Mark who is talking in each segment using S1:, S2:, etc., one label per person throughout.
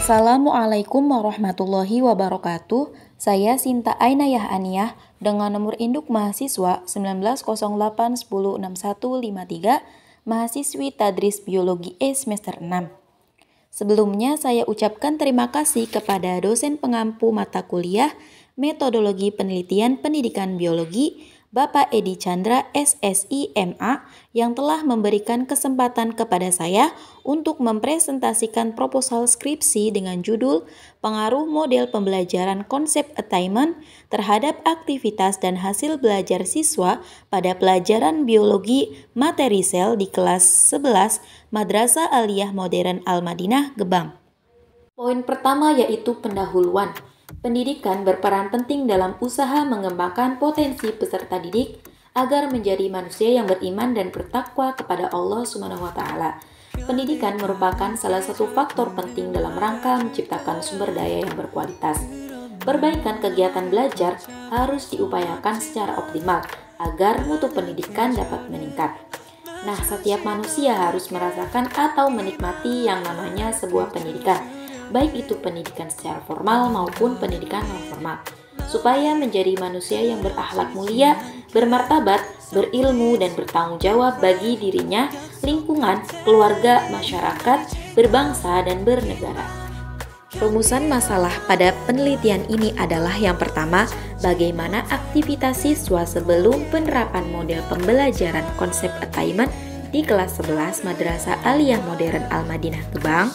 S1: Assalamualaikum warahmatullahi wabarakatuh. Saya Sinta Ainayah Aniyah dengan nomor induk mahasiswa 1908106153, mahasiswi Tadris Biologi E semester 6. Sebelumnya saya ucapkan terima kasih kepada dosen pengampu mata kuliah Metodologi Penelitian Pendidikan Biologi, Bapak Edi Chandra SSI MA, yang telah memberikan kesempatan kepada saya untuk mempresentasikan proposal skripsi dengan judul Pengaruh Model Pembelajaran Konsep Attainment terhadap aktivitas dan hasil belajar siswa pada pelajaran biologi materi sel di kelas 11 Madrasah Aliyah Modern Al-Madinah, Gebang. Poin pertama yaitu pendahuluan. Pendidikan berperan penting dalam usaha mengembangkan potensi peserta didik agar menjadi manusia yang beriman dan bertakwa kepada Allah SWT. Pendidikan merupakan salah satu faktor penting dalam rangka menciptakan sumber daya yang berkualitas. Perbaikan kegiatan belajar harus diupayakan secara optimal agar mutu pendidikan dapat meningkat. Nah, setiap manusia harus merasakan atau menikmati yang namanya sebuah pendidikan, baik itu pendidikan secara formal maupun pendidikan non-formal, supaya menjadi manusia yang berakhlak mulia, bermartabat, berilmu, dan bertanggung jawab bagi dirinya, lingkungan, keluarga, masyarakat, berbangsa, dan bernegara. Rumusan masalah pada penelitian ini adalah yang pertama, bagaimana aktivitas siswa sebelum penerapan model pembelajaran konsep attainment di kelas 11 Madrasah Aliyah Modern Al-Madinah, Gebang.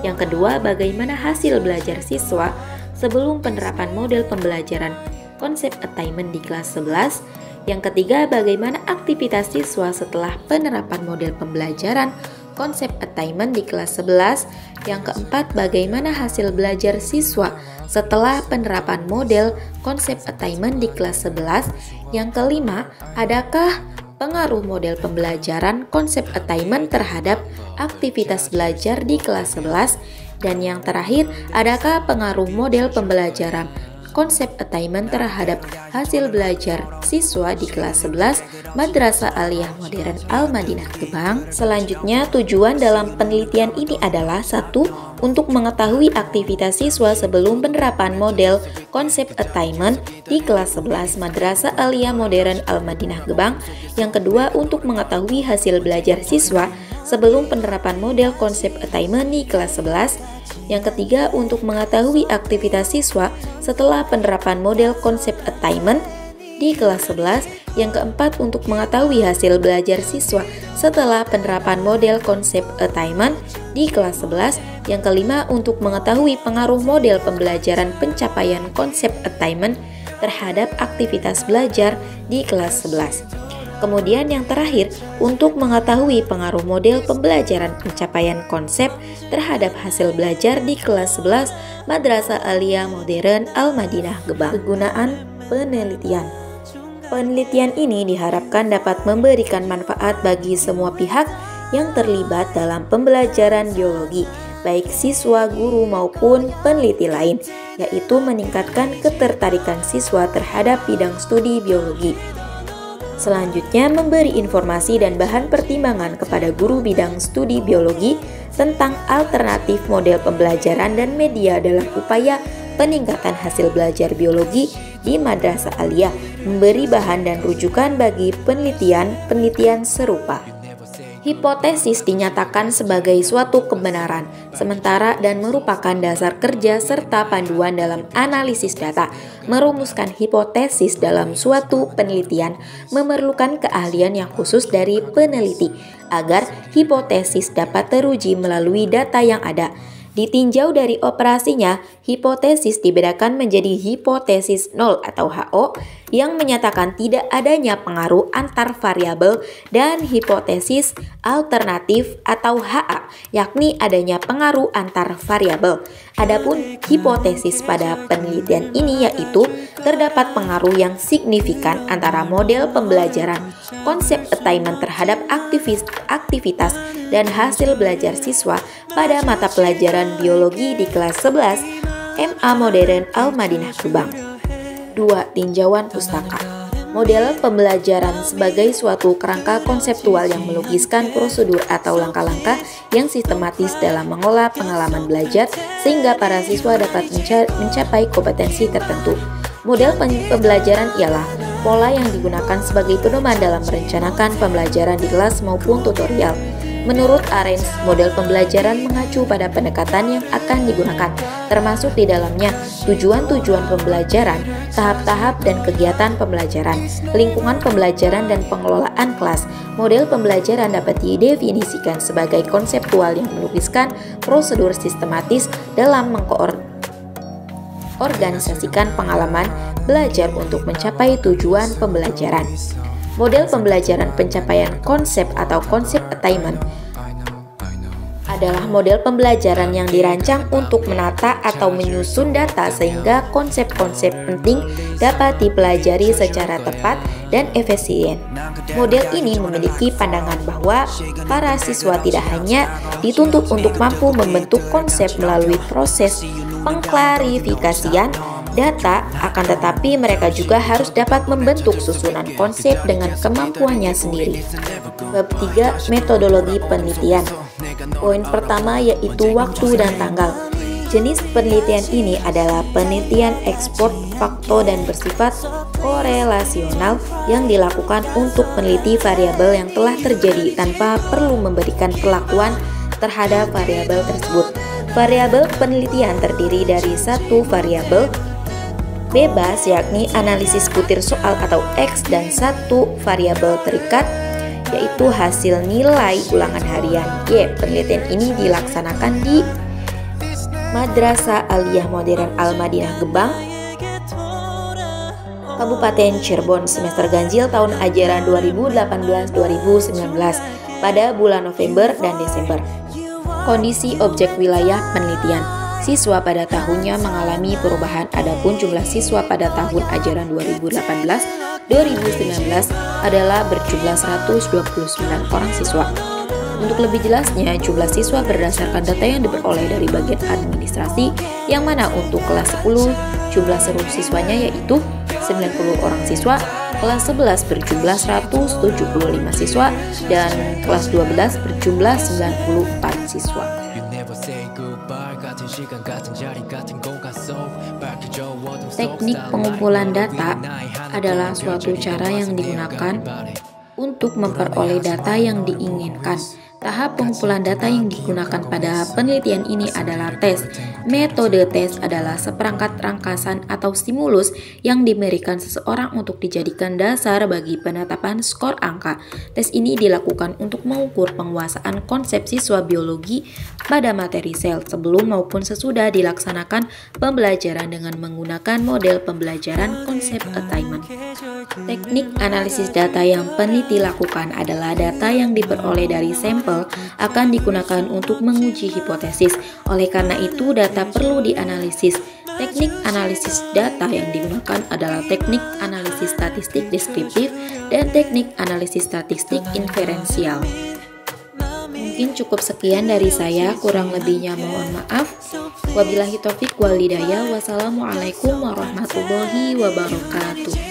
S1: Yang kedua, bagaimana hasil belajar siswa sebelum penerapan model pembelajaran konsep attainment di kelas 11. Yang ketiga, bagaimana aktivitas siswa setelah penerapan model pembelajaran konsep attainment di kelas 11. Yang keempat, bagaimana hasil belajar siswa setelah penerapan model konsep attainment di kelas 11. Yang kelima, adakah pengaruh model pembelajaran konsep attainment terhadap aktivitas belajar di kelas 11, dan yang terakhir, adakah pengaruh model pembelajaran konsep attainment terhadap hasil belajar siswa di kelas 11 Madrasah Aliyah Modern Al-Madinah, Gebang. Selanjutnya, tujuan dalam penelitian ini adalah 1. Untuk mengetahui aktivitas siswa sebelum penerapan model konsep attainment di kelas 11 Madrasah Aliyah Modern Al-Madinah, Gebang. Yang kedua, untuk mengetahui hasil belajar siswa sebelum penerapan model konsep attainment di kelas 11. Yang ketiga, untuk mengetahui aktivitas siswa setelah penerapan model konsep attainment di kelas 11. Yang keempat, untuk mengetahui hasil belajar siswa setelah penerapan model konsep attainment di kelas 11. Yang kelima, untuk mengetahui pengaruh model pembelajaran pencapaian konsep attainment terhadap aktivitas belajar di kelas 11. Kemudian yang terakhir, untuk mengetahui pengaruh model pembelajaran pencapaian konsep terhadap hasil belajar di kelas 11 Madrasah Aliyah Modern Al-Madinah, Gebang. Kegunaan penelitian. Penelitian ini diharapkan dapat memberikan manfaat bagi semua pihak yang terlibat dalam pembelajaran biologi, baik siswa, guru, maupun peneliti lain, yaitu meningkatkan ketertarikan siswa terhadap bidang studi biologi. Selanjutnya, memberi informasi dan bahan pertimbangan kepada guru bidang studi biologi tentang alternatif model pembelajaran dan media dalam upaya peningkatan hasil belajar biologi di Madrasah Aliyah, memberi bahan dan rujukan bagi penelitian serupa. Hipotesis dinyatakan sebagai suatu kebenaran sementara dan merupakan dasar kerja serta panduan dalam analisis data. Merumuskan hipotesis dalam suatu penelitian memerlukan keahlian yang khusus dari peneliti agar hipotesis dapat teruji melalui data yang ada. Ditinjau dari operasinya, hipotesis dibedakan menjadi hipotesis nol atau HO yang menyatakan tidak adanya pengaruh antar variabel, dan hipotesis alternatif atau HA yakni adanya pengaruh antar variabel. Adapun hipotesis pada penelitian ini yaitu terdapat pengaruh yang signifikan antara model pembelajaran konsep attainment terhadap aktivitas dan hasil belajar siswa pada mata pelajaran biologi di kelas 11 MA Modern Al-Madinah, Gebang. 2. Tinjauan pustaka. Model pembelajaran sebagai suatu kerangka konseptual yang melukiskan prosedur atau langkah-langkah yang sistematis dalam mengolah pengalaman belajar sehingga para siswa dapat mencapai kompetensi tertentu. Model pembelajaran ialah pola yang digunakan sebagai pedoman dalam merencanakan pembelajaran di kelas maupun tutorial. Menurut Arendt, model pembelajaran mengacu pada pendekatan yang akan digunakan, termasuk di dalamnya tujuan-tujuan pembelajaran, tahap-tahap dan kegiatan pembelajaran, lingkungan pembelajaran dan pengelolaan kelas. Model pembelajaran dapat didefinisikan sebagai konseptual yang melukiskan prosedur sistematis dalam mengorganisasikan pengalaman belajar untuk mencapai tujuan pembelajaran. Model pembelajaran pencapaian konsep atau konsep attainment adalah model pembelajaran yang dirancang untuk menata atau menyusun data sehingga konsep-konsep penting dapat dipelajari secara tepat dan efisien. Model ini memiliki pandangan bahwa para siswa tidak hanya dituntut untuk mampu membentuk konsep melalui proses pengklarifikasian data, akan tetapi mereka juga harus dapat membentuk susunan konsep dengan kemampuannya sendiri. Bab 3. Metodologi penelitian. Poin pertama yaitu waktu dan tanggal. Jenis penelitian ini adalah penelitian ekspor fakto dan bersifat korelasional yang dilakukan untuk meneliti variabel yang telah terjadi tanpa perlu memberikan perlakuan terhadap variabel tersebut. Variabel penelitian terdiri dari satu variabel bebas yakni analisis butir soal atau X dan satu variabel terikat yaitu hasil nilai ulangan harian Y. Penelitian ini dilaksanakan di Madrasah Aliyah Modern Al-Madinah Gebang, Kabupaten Cirebon, semester ganjil tahun ajaran 2018-2019 pada bulan November dan Desember. Kondisi objek wilayah penelitian. Siswa pada tahunnya mengalami perubahan, adapun jumlah siswa pada tahun ajaran 2018-2019 adalah berjumlah 129 orang siswa. Untuk lebih jelasnya, jumlah siswa berdasarkan data yang diperoleh dari bagian administrasi, yang mana untuk kelas 10 jumlah seluruh siswanya yaitu 90 orang siswa, kelas 11 berjumlah 175 siswa, dan kelas 12 berjumlah 94 siswa. Teknik pengumpulan data adalah suatu cara yang digunakan untuk memperoleh data yang diinginkan. Tahap pengumpulan data yang digunakan pada penelitian ini adalah tes. Metode tes adalah seperangkat rangkasan atau stimulus yang diberikan seseorang untuk dijadikan dasar bagi penetapan skor angka. Tes ini dilakukan untuk mengukur penguasaan konsep siswa biologi pada materi sel sebelum maupun sesudah dilaksanakan pembelajaran dengan menggunakan model pembelajaran konsep attainment. Teknik analisis data yang peneliti lakukan adalah data yang diperoleh dari sampel akan digunakan untuk menguji hipotesis. Oleh karena itu, data perlu dianalisis. Teknik analisis data yang digunakan adalah teknik analisis statistik deskriptif dan teknik analisis statistik inferensial. Mungkin cukup sekian dari saya, kurang lebihnya mohon maaf. Wabillahi taufik wal hidayah. Wassalamualaikum warahmatullahi wabarakatuh.